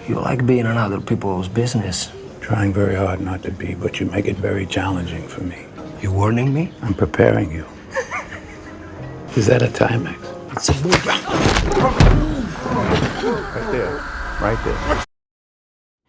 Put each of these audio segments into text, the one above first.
You like being in other people's business. Trying very hard not to be, but you make it very challenging for me. You warning me? I'm preparing you. Is that a Timex? It's a movie. Right there. Right there.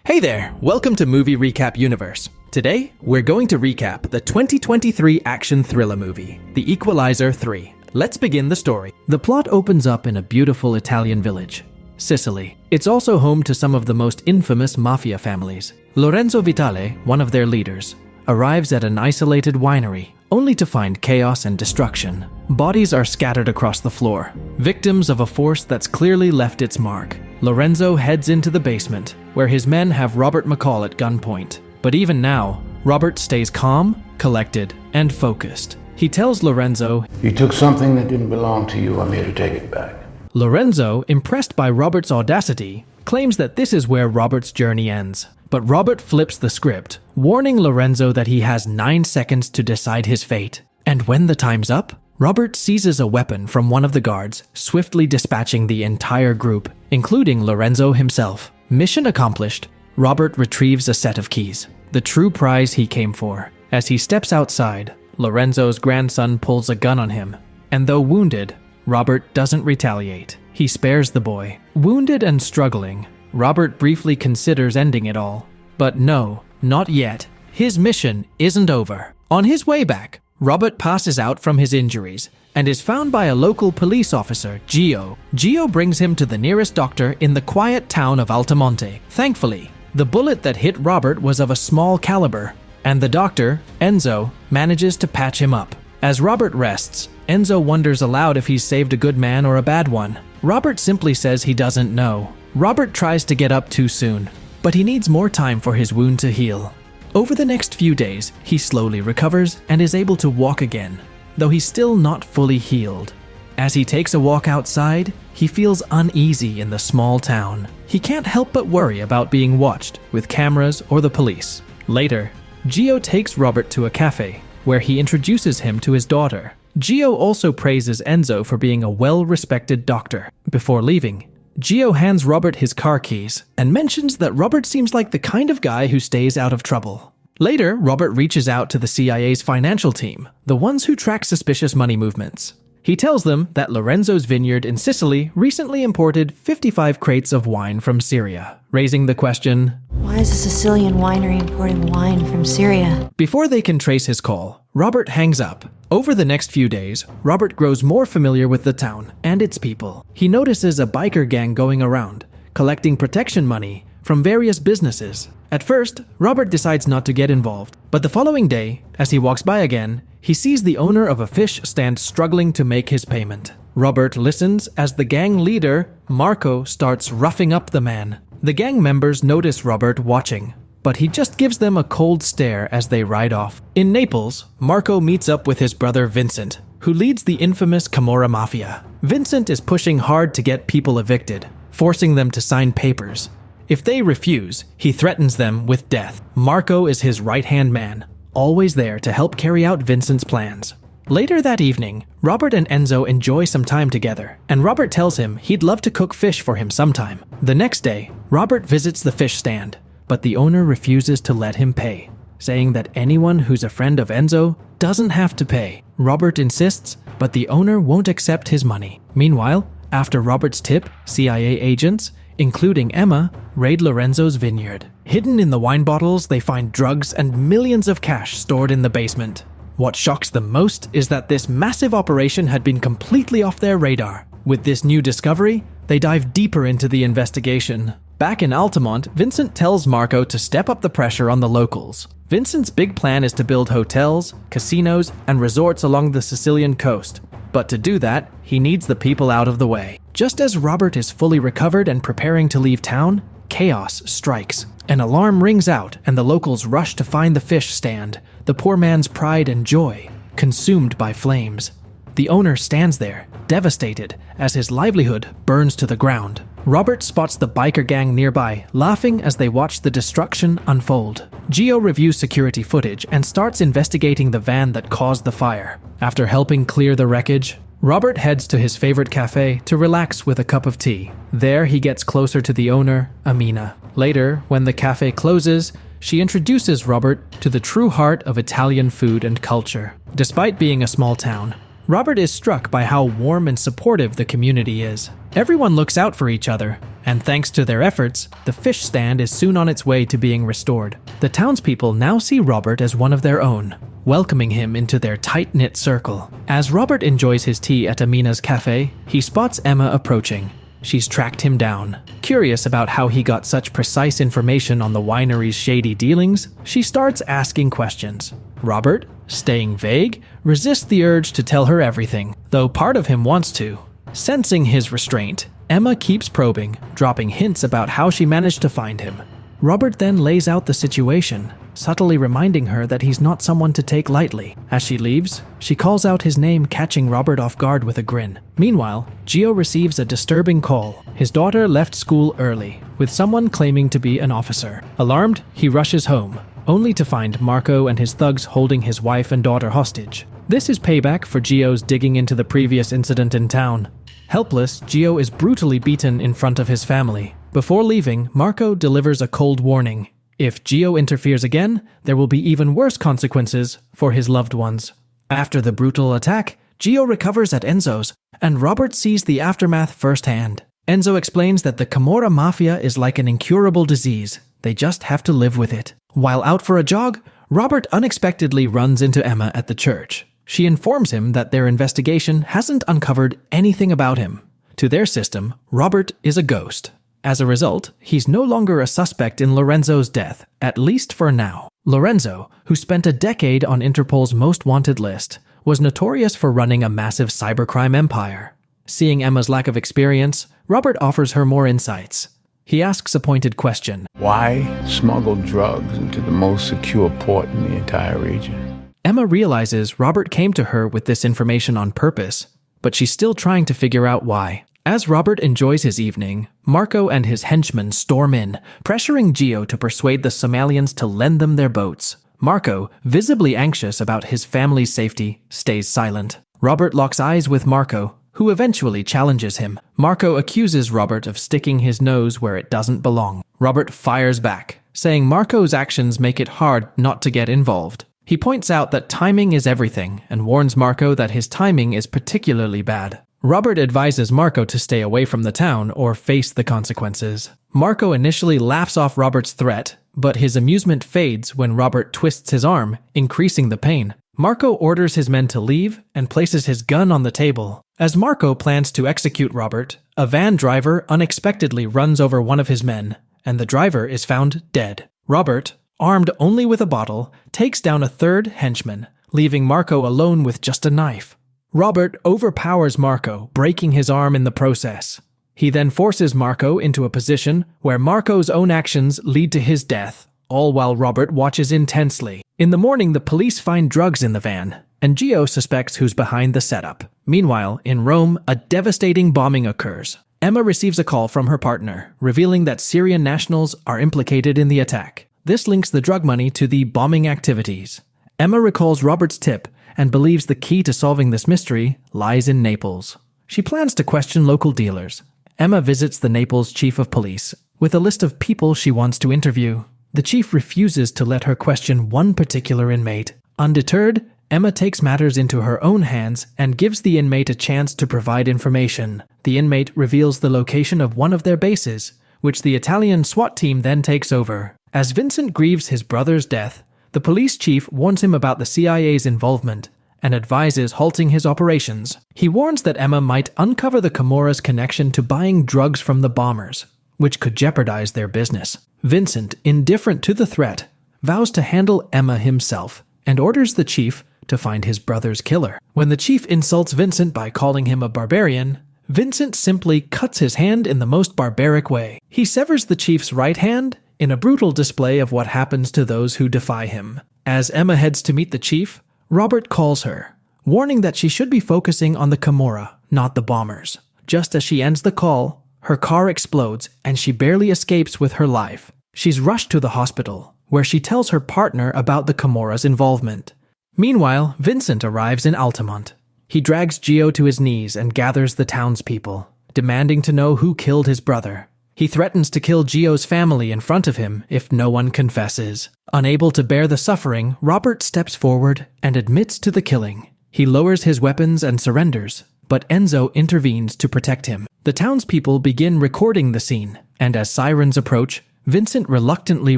Hey there, welcome to Movie Recap Universe. Today, we're going to recap the 2023 action thriller movie, The Equalizer 3. Let's begin the story. The plot opens up in a beautiful Italian village, Sicily. It's also home to some of the most infamous mafia families. Lorenzo Vitale, one of their leaders, arrives at an isolated winery, only to find chaos and destruction. Bodies are scattered across the floor, victims of a force that's clearly left its mark. Lorenzo heads into the basement, where his men have Robert McCall at gunpoint. But even now, Robert stays calm, collected, and focused. He tells Lorenzo, You took something that didn't belong to you. I'm here to take it back. Lorenzo, impressed by Robert's audacity, claims that this is where Robert's journey ends. But Robert flips the script, warning Lorenzo that he has 9 seconds to decide his fate. And when the time's up, Robert seizes a weapon from one of the guards, swiftly dispatching the entire group, including Lorenzo himself. Mission accomplished, Robert retrieves a set of keys, the true prize he came for. As he steps outside, Lorenzo's grandson pulls a gun on him, and though wounded, Robert doesn't retaliate. He spares the boy. Wounded and struggling, Robert briefly considers ending it all. But no, not yet. His mission isn't over. On his way back, Robert passes out from his injuries and is found by a local police officer, Gio. Gio brings him to the nearest doctor in the quiet town of Altamonte. Thankfully, the bullet that hit Robert was of a small caliber, and the doctor, Enzo, manages to patch him up. As Robert rests, Enzo wonders aloud if he's saved a good man or a bad one. Robert simply says he doesn't know. Robert tries to get up too soon, but he needs more time for his wound to heal. Over the next few days, he slowly recovers and is able to walk again, though he's still not fully healed. As he takes a walk outside, he feels uneasy in the small town. He can't help but worry about being watched with cameras or the police. Later, Gio takes Robert to a cafe, where he introduces him to his daughter. Gio also praises Enzo for being a well-respected doctor. Before leaving, Gio hands Robert his car keys and mentions that Robert seems like the kind of guy who stays out of trouble. Later, Robert reaches out to the CIA's financial team, the ones who track suspicious money movements. He tells them that Lorenzo's vineyard in Sicily recently imported 55 crates of wine from Syria, raising the question, why is a Sicilian winery importing wine from Syria? Before they can trace his call, Robert hangs up. Over the next few days, Robert grows more familiar with the town and its people. He notices a biker gang going around, collecting protection money from various businesses. At first, Robert decides not to get involved, but the following day, as he walks by again, he sees the owner of a fish stand struggling to make his payment. Robert listens as the gang leader, Marco, starts roughing up the man. The gang members notice Robert watching, but he just gives them a cold stare as they ride off. In Naples, Marco meets up with his brother Vincent, who leads the infamous Camorra Mafia. Vincent is pushing hard to get people evicted, forcing them to sign papers. If they refuse, he threatens them with death. Marco is his right-hand man, always there to help carry out Vincent's plans. Later that evening, Robert and Enzo enjoy some time together, and Robert tells him he'd love to cook fish for him sometime. The next day, Robert visits the fish stand, but the owner refuses to let him pay, saying that anyone who's a friend of Enzo doesn't have to pay. Robert insists, but the owner won't accept his money. Meanwhile, after Robert's tip, CIA agents, including Emma, raid Lorenzo's vineyard. Hidden in the wine bottles, they find drugs and millions of cash stored in the basement. What shocks them most is that this massive operation had been completely off their radar. With this new discovery, they dive deeper into the investigation. Back in Altamont, Vincent tells Marco to step up the pressure on the locals. Vincent's big plan is to build hotels, casinos, and resorts along the Sicilian coast. But to do that, he needs the people out of the way. Just as Robert is fully recovered and preparing to leave town, chaos strikes. An alarm rings out and the locals rush to find the fish stand, the poor man's pride and joy, consumed by flames. The owner stands there, devastated, as his livelihood burns to the ground. Robert spots the biker gang nearby, laughing as they watch the destruction unfold. Gio reviews security footage and starts investigating the van that caused the fire. After helping clear the wreckage, Robert heads to his favorite cafe to relax with a cup of tea. There, he gets closer to the owner, Amina. Later, when the cafe closes, she introduces Robert to the true heart of Italian food and culture. Despite being a small town, Robert is struck by how warm and supportive the community is. Everyone looks out for each other, and thanks to their efforts, the fish stand is soon on its way to being restored. The townspeople now see Robert as one of their own, welcoming him into their tight-knit circle. As Robert enjoys his tea at Amina's cafe, he spots Emma approaching. She's tracked him down. Curious about how he got such precise information on the winery's shady dealings, she starts asking questions. Robert, staying vague, resists the urge to tell her everything, though part of him wants to. Sensing his restraint, Emma keeps probing, dropping hints about how she managed to find him. Robert then lays out the situation, subtly reminding her that he's not someone to take lightly. As she leaves, she calls out his name, catching Robert off guard with a grin. Meanwhile, Gio receives a disturbing call. His daughter left school early, with someone claiming to be an officer. Alarmed, he rushes home, only to find Marco and his thugs holding his wife and daughter hostage. This is payback for Gio's digging into the previous incident in town. Helpless, Gio is brutally beaten in front of his family. Before leaving, Marco delivers a cold warning. If Gio interferes again, there will be even worse consequences for his loved ones. After the brutal attack, Gio recovers at Enzo's, and Robert sees the aftermath firsthand. Enzo explains that the Camorra mafia is like an incurable disease. They just have to live with it. While out for a jog, Robert unexpectedly runs into Emma at the church. She informs him that their investigation hasn't uncovered anything about him. To their system, Robert is a ghost. As a result, he's no longer a suspect in Lorenzo's death, at least for now. Lorenzo, who spent a decade on Interpol's most wanted list, was notorious for running a massive cybercrime empire. Seeing Emma's lack of experience, Robert offers her more insights. He asks a pointed question. Why smuggle drugs into the most secure port in the entire region? Emma realizes Robert came to her with this information on purpose, but she's still trying to figure out why. As Robert enjoys his evening, Marco and his henchmen storm in, pressuring Gio to persuade the Somalians to lend them their boats. Marco, visibly anxious about his family's safety, stays silent. Robert locks eyes with Marco, who eventually challenges him. Marco accuses Robert of sticking his nose where it doesn't belong. Robert fires back, saying Marco's actions make it hard not to get involved. He points out that timing is everything and warns Marco that his timing is particularly bad. Robert advises Marco to stay away from the town or face the consequences. Marco initially laughs off Robert's threat, but his amusement fades when Robert twists his arm, increasing the pain. Marco orders his men to leave and places his gun on the table. As Marco plans to execute Robert, a van driver unexpectedly runs over one of his men, and the driver is found dead. Robert, armed only with a bottle, takes down a third henchman, leaving Marco alone with just a knife. Robert overpowers Marco, breaking his arm in the process. He then forces Marco into a position where Marco's own actions lead to his death, all while Robert watches intensely. In the morning, the police find drugs in the van, and Gio suspects who's behind the setup. Meanwhile, in Rome, a devastating bombing occurs. Emma receives a call from her partner, revealing that Syrian nationals are implicated in the attack. This links the drug money to the bombing activities. Emma recalls Robert's tip and believes the key to solving this mystery lies in Naples. She plans to question local dealers. Emma visits the Naples chief of police with a list of people she wants to interview. The chief refuses to let her question one particular inmate. Undeterred, Emma takes matters into her own hands and gives the inmate a chance to provide information. The inmate reveals the location of one of their bases, which the Italian SWAT team then takes over. As Vincent grieves his brother's death, the police chief warns him about the CIA's involvement and advises halting his operations. He warns that Emma might uncover the Camorra's connection to buying drugs from the bombers, which could jeopardize their business. Vincent, indifferent to the threat, vows to handle Emma himself and orders the chief to find his brother's killer. When the chief insults Vincent by calling him a barbarian, Vincent simply cuts his hand in the most barbaric way. He severs the chief's right hand in a brutal display of what happens to those who defy him. As Emma heads to meet the chief, Robert calls her, warning that she should be focusing on the Camorra, not the bombers. Just as she ends the call, her car explodes and she barely escapes with her life. She's rushed to the hospital, where she tells her partner about the Camorra's involvement. Meanwhile, Vincent arrives in Altamont. He drags Gio to his knees and gathers the townspeople, demanding to know who killed his brother. He threatens to kill Gio's family in front of him if no one confesses. Unable to bear the suffering, Robert steps forward and admits to the killing. He lowers his weapons and surrenders, but Enzo intervenes to protect him. The townspeople begin recording the scene, and as sirens approach, Vincent reluctantly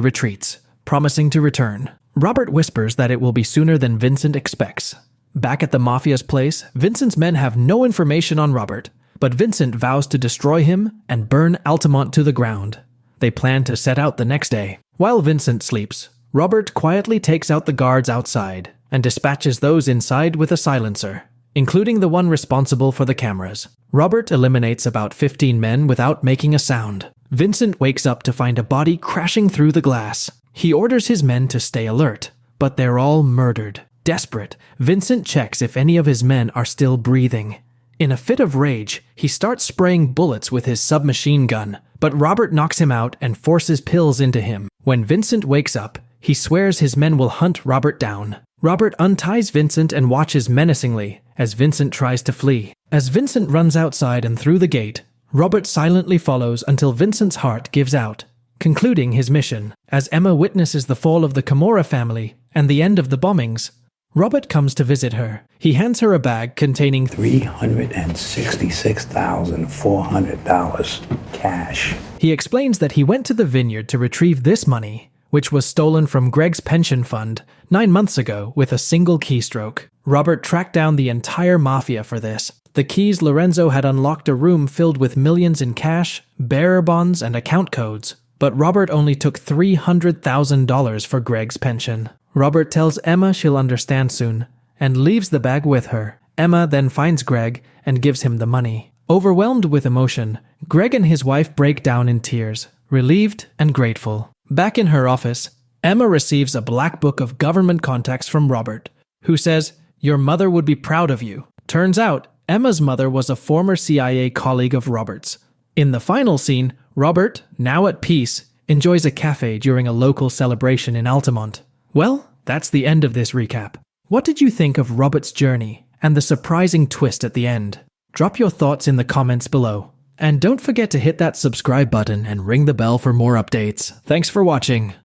retreats, promising to return. Robert whispers that it will be sooner than Vincent expects. Back at the mafia's place, Vincent's men have no information on Robert, but Vincent vows to destroy him and burn Altamont to the ground. They plan to set out the next day. While Vincent sleeps, Robert quietly takes out the guards outside and dispatches those inside with a silencer, including the one responsible for the cameras. Robert eliminates about 15 men without making a sound. Vincent wakes up to find a body crashing through the glass. He orders his men to stay alert, but they're all murdered. Desperate, Vincent checks if any of his men are still breathing. In a fit of rage, he starts spraying bullets with his submachine gun, but Robert knocks him out and forces pills into him. When Vincent wakes up, he swears his men will hunt Robert down. Robert unties Vincent and watches menacingly as Vincent tries to flee. As Vincent runs outside and through the gate, Robert silently follows until Vincent's heart gives out, concluding his mission. As Emma witnesses the fall of the Camorra family and the end of the bombings, Robert comes to visit her. He hands her a bag containing $366,400 cash. He explains that he went to the vineyard to retrieve this money, which was stolen from Greg's pension fund 9 months ago with a single keystroke. Robert tracked down the entire mafia for this. The keys Lorenzo had unlocked a room filled with millions in cash, bearer bonds, and account codes, but Robert only took $300,000 for Greg's pension. Robert tells Emma she'll understand soon, and leaves the bag with her. Emma then finds Greg and gives him the money. Overwhelmed with emotion, Greg and his wife break down in tears, relieved and grateful. Back in her office, Emma receives a black book of government contacts from Robert, who says, "Your mother would be proud of you." Turns out, Emma's mother was a former CIA colleague of Robert's. In the final scene, Robert, now at peace, enjoys a cafe during a local celebration in Altamont. Well, that's the end of this recap. What did you think of Robert's journey and the surprising twist at the end? Drop your thoughts in the comments below. And don't forget to hit that subscribe button and ring the bell for more updates. Thanks for watching.